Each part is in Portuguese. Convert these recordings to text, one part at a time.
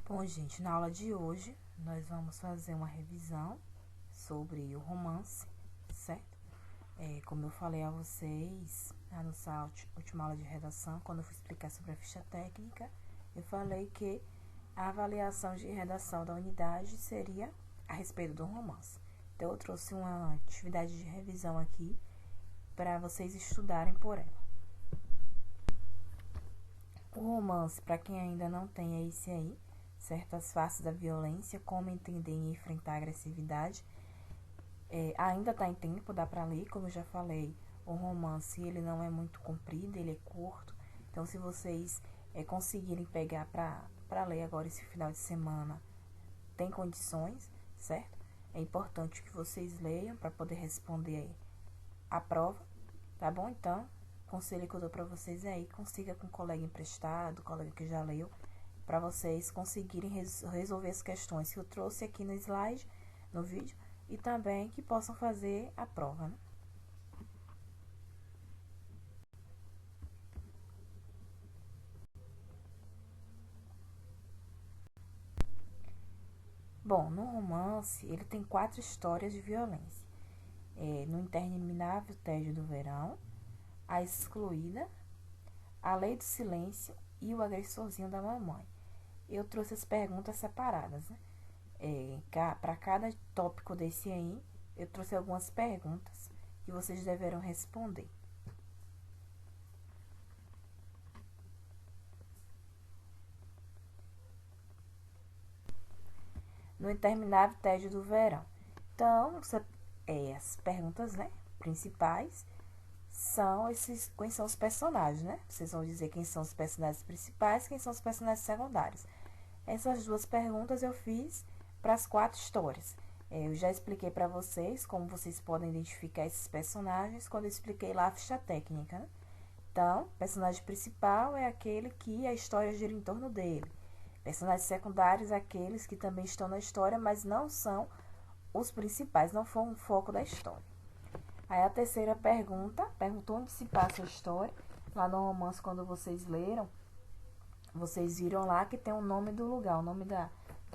Bom, gente, na aula de hoje nós vamos fazer uma revisão sobre o romance, certo? Como eu falei a vocês na nossa última aula de redação, quando eu fui explicar sobre a ficha técnica, eu falei que a avaliação de redação da unidade seria a respeito do romance. Então, eu trouxe uma atividade de revisão aqui para vocês estudarem por ela. O romance, para quem ainda não tem, é esse aí. Certas faces da violência, como entender e enfrentar a agressividade. Ainda está em tempo, dá para ler, como eu já falei, o romance ele não é muito comprido, ele é curto. Então, se vocês conseguirem pegar para ler agora esse final de semana, tem condições, certo? É importante que vocês leiam para poder responder a prova, tá bom? Então, o conselho que eu dou para vocês é aí, consiga com um colega emprestado, colega que já leu, para vocês conseguirem resolver as questões que eu trouxe aqui no slide, no vídeo, e também que possam fazer a prova, né? Bom, no romance, ele tem 4 histórias de violência. No Interminável Tédio do Verão, A Excluída, A Lei do Silêncio e O Agressorzinho da Mamãe. Eu trouxe as perguntas separadas, né? Para cada tópico desse aí, eu trouxe algumas perguntas que vocês deverão responder. No Interminável Tédio do Verão. Então, as perguntas, né, principais são quem são os personagens, né? Vocês vão dizer quem são os personagens principais, quem são os personagens secundários. Essas 2 perguntas eu fiz para as 4 histórias. Eu já expliquei para vocês como vocês podem identificar esses personagens quando eu expliquei lá a ficha técnica, né? Então, o personagem principal é aquele que a história gira em torno dele. Personagens secundários, aqueles que também estão na história, mas não são os principais, não foram o foco da história. Aí a terceira pergunta, perguntou onde se passa a história. Lá no romance, quando vocês leram, vocês viram lá que tem o nome do lugar, o nome da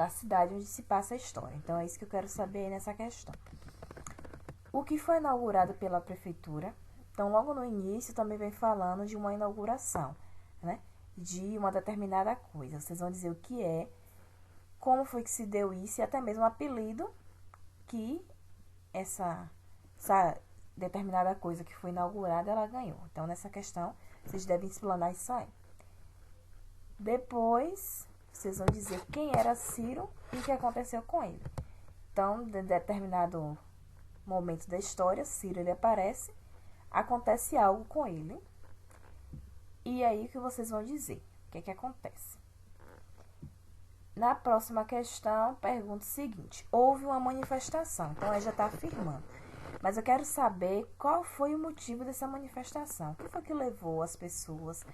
cidade onde se passa a história. Então, é isso que eu quero saber aí nessa questão. O que foi inaugurado pela prefeitura? Então, logo no início, também vem falando de uma inauguração, né? De uma determinada coisa. Vocês vão dizer o que é, como foi que se deu isso e até mesmo o apelido que essa determinada coisa que foi inaugurada, ela ganhou. Então, nessa questão, vocês devem explanar isso aí. Depois, vocês vão dizer quem era Ciro e o que aconteceu com ele. Então, em determinado momento da história, Ciro ele aparece, acontece algo com ele. E aí que vocês vão dizer o que acontece. Na próxima questão, pergunta o seguinte: houve uma manifestação. Então, aí já está afirmando. Mas eu quero saber qual foi o motivo dessa manifestação. O que foi que levou as pessoas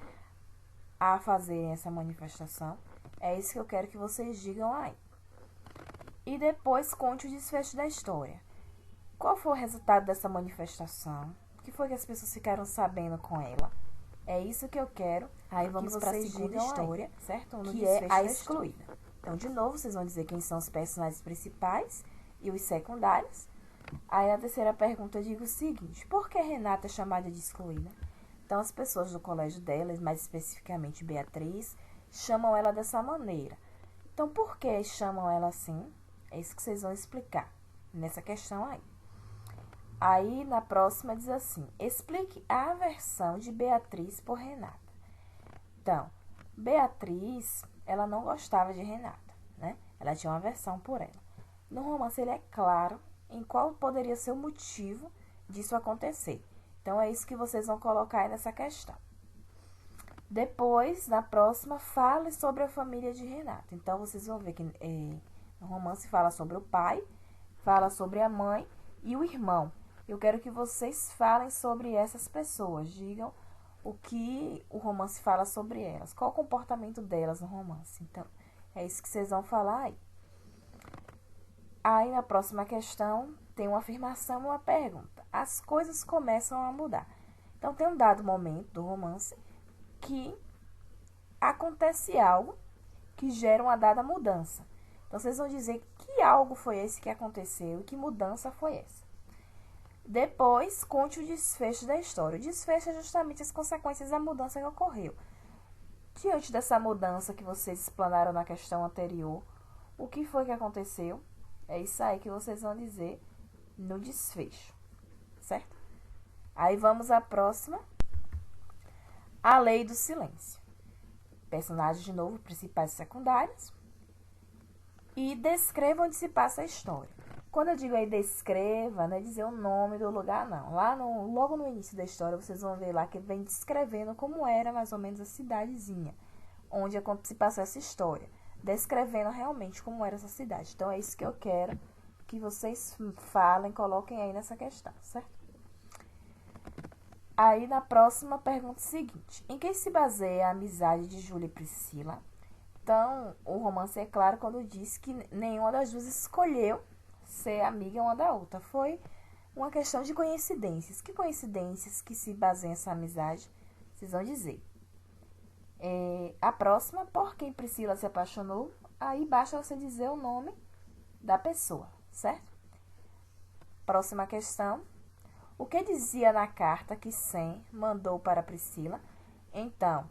a fazerem essa manifestação? É isso que eu quero que vocês digam aí. E depois conte o desfecho da história. Qual foi o resultado dessa manifestação? O que foi que as pessoas ficaram sabendo com ela? É isso que eu quero. Aí vamos para a segunda história, certo? No que é a excluída. Então, de novo, vocês vão dizer quem são os personagens principais e os secundários. Aí, na terceira pergunta, eu digo o seguinte: por que Renata é chamada de excluída? Então, as pessoas do colégio dela, mais especificamente Beatriz, chamam ela dessa maneira. Então, por que chamam ela assim? É isso que vocês vão explicar nessa questão aí. Aí, na próxima, diz assim: explique a aversão de Beatriz por Renata. Então, Beatriz, ela não gostava de Renata, né? Ela tinha uma aversão por ela. No romance, ele é claro em qual poderia ser o motivo disso acontecer. Então, é isso que vocês vão colocar aí nessa questão. Depois, na próxima, fale sobre a família de Renata. Então, vocês vão ver que no romance fala sobre o pai, fala sobre a mãe e o irmão. Eu quero que vocês falem sobre essas pessoas, digam o que o romance fala sobre elas, qual o comportamento delas no romance. Então, é isso que vocês vão falar aí. Aí, na próxima questão, tem uma afirmação e uma pergunta. As coisas começam a mudar. Então, tem um dado momento do romance que acontece algo que gera uma dada mudança. Então, vocês vão dizer que algo foi esse que aconteceu e que mudança foi essa. Depois, conte o desfecho da história. O desfecho é justamente as consequências da mudança que ocorreu. Diante dessa mudança que vocês explanaram na questão anterior, o que foi que aconteceu? É isso aí que vocês vão dizer no desfecho, certo? Aí vamos à próxima. A lei do silêncio. Personagens de novo, principais e secundários. E descreva onde se passa a história. Quando eu digo aí descreva, não é dizer o nome do lugar, não. Logo no início da história, vocês vão ver lá que vem descrevendo como era mais ou menos a cidadezinha, onde se passou essa história. Descrevendo realmente como era essa cidade. Então, é isso que eu quero que vocês falem, coloquem aí nessa questão, certo? Aí, na próxima pergunta seguinte. Em que se baseia a amizade de Júlia e Priscila? Então, o romance é claro quando diz que nenhuma das duas escolheu ser amiga uma da outra. Foi uma questão de coincidências. Que coincidências que se baseiam essa amizade? Vocês vão dizer. A próxima, por quem Priscila se apaixonou? Aí basta você dizer o nome da pessoa, certo? Próxima questão. O que dizia na carta que Sam mandou para Priscila? Então,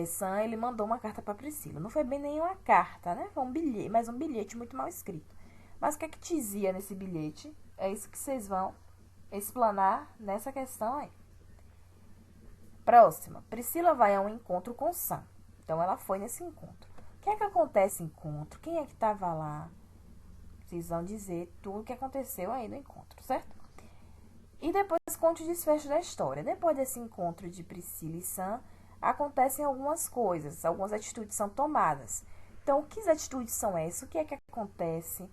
Sam, ele mandou uma carta para Priscila. Não foi bem nenhuma carta, né? Foi um bilhete, mas um bilhete muito mal escrito. Mas o que é que dizia nesse bilhete? É isso que vocês vão explanar nessa questão aí. Próxima. Priscila vai a um encontro com Sam. Então, ela foi nesse encontro. O que é que acontece no encontro? Quem é que estava lá? Vocês vão dizer tudo o que aconteceu aí no encontro, certo? E depois conte o desfecho da história. Depois desse encontro de Priscila e Sam, acontecem algumas coisas, algumas atitudes são tomadas. Então, que atitudes são essas? O que é que acontece?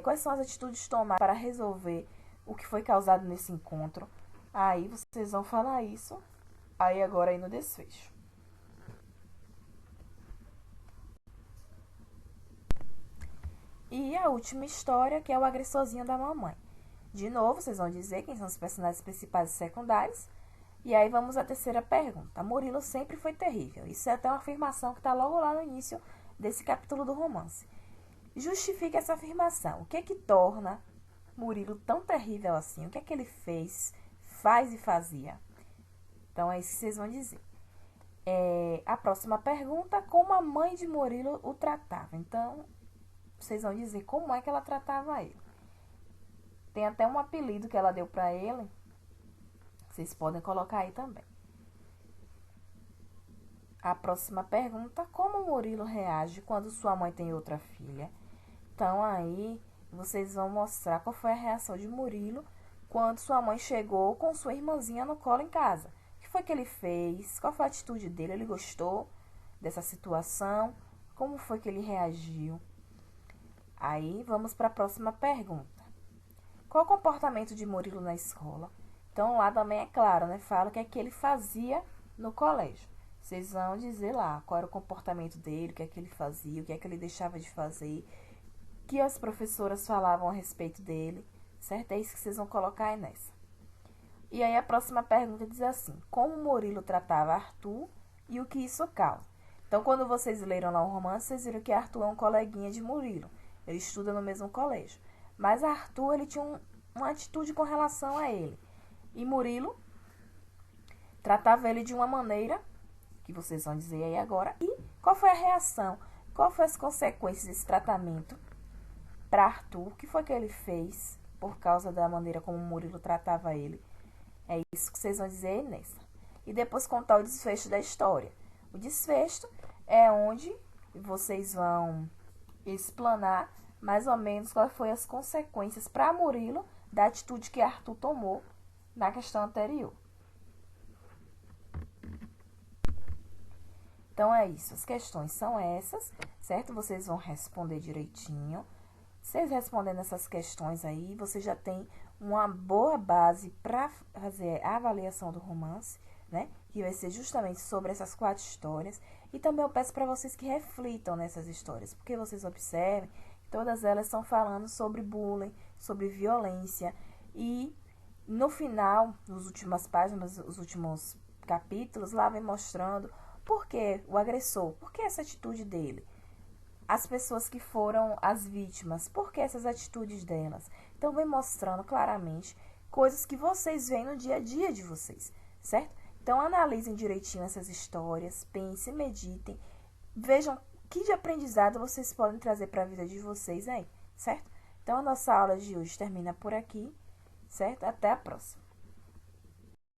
Quais são as atitudes tomadas para resolver o que foi causado nesse encontro? Aí vocês vão falar isso aí agora aí no desfecho. E a última história, que é o agressorzinho da mamãe. De novo, vocês vão dizer quem são os personagens principais e secundários. E aí vamos à terceira pergunta. Murilo sempre foi terrível. Isso é até uma afirmação que está logo lá no início desse capítulo do romance. Justifique essa afirmação. O que é que torna Murilo tão terrível assim? O que é que ele faz e fazia? Então é isso que vocês vão dizer. A próxima pergunta, como a mãe de Murilo o tratava? Então, vocês vão dizer como é que ela tratava ele. Tem até um apelido que ela deu para ele. Vocês podem colocar aí também. A próxima pergunta, como Murilo reage quando sua mãe tem outra filha? Então, aí, vocês vão mostrar qual foi a reação de Murilo quando sua mãe chegou com sua irmãzinha no colo em casa. O que foi que ele fez? Qual foi a atitude dele? Ele gostou dessa situação? Como foi que ele reagiu? Aí, vamos para a próxima pergunta. Qual o comportamento de Murilo na escola? Então, lá também é claro, né? Fala o que é que ele fazia no colégio. Vocês vão dizer lá qual era o comportamento dele, o que é que ele fazia, o que é que ele deixava de fazer, o que as professoras falavam a respeito dele, certo? É isso que vocês vão colocar aí nessa. E aí a próxima pergunta diz assim, como Murilo tratava Arthur e o que isso causa? Então, quando vocês leram lá o romance, vocês viram que Arthur é um coleguinha de Murilo. Ele estuda no mesmo colégio. Mas Arthur, ele tinha uma atitude com relação a ele. E Murilo tratava ele de uma maneira, que vocês vão dizer aí agora. E qual foi a reação? Qual foi as consequências desse tratamento para Arthur? O que foi que ele fez por causa da maneira como Murilo tratava ele? É isso que vocês vão dizer aí nessa. E depois contar o desfecho da história. O desfecho é onde vocês vão explanar mais ou menos quais foram as consequências para Murilo da atitude que Arthur tomou na questão anterior. Então é isso, as questões são essas, certo? Vocês vão responder direitinho. Vocês respondendo essas questões aí, você já tem uma boa base para fazer a avaliação do romance, né? Que vai ser justamente sobre essas 4 histórias. E também eu peço para vocês que reflitam nessas histórias, porque vocês observem que todas elas estão falando sobre bullying, sobre violência. E no final, nas últimas páginas, os últimos capítulos, lá vem mostrando Por que o agressor? Por que essa atitude dele? As pessoas que foram as vítimas, por que essas atitudes delas? Então, vem mostrando claramente coisas que vocês veem no dia a dia de vocês, certo? Então, analisem direitinho essas histórias, pensem, meditem, vejam que de aprendizado vocês podem trazer para a vida de vocês aí, certo? Então, a nossa aula de hoje termina por aqui, certo? Até a próxima.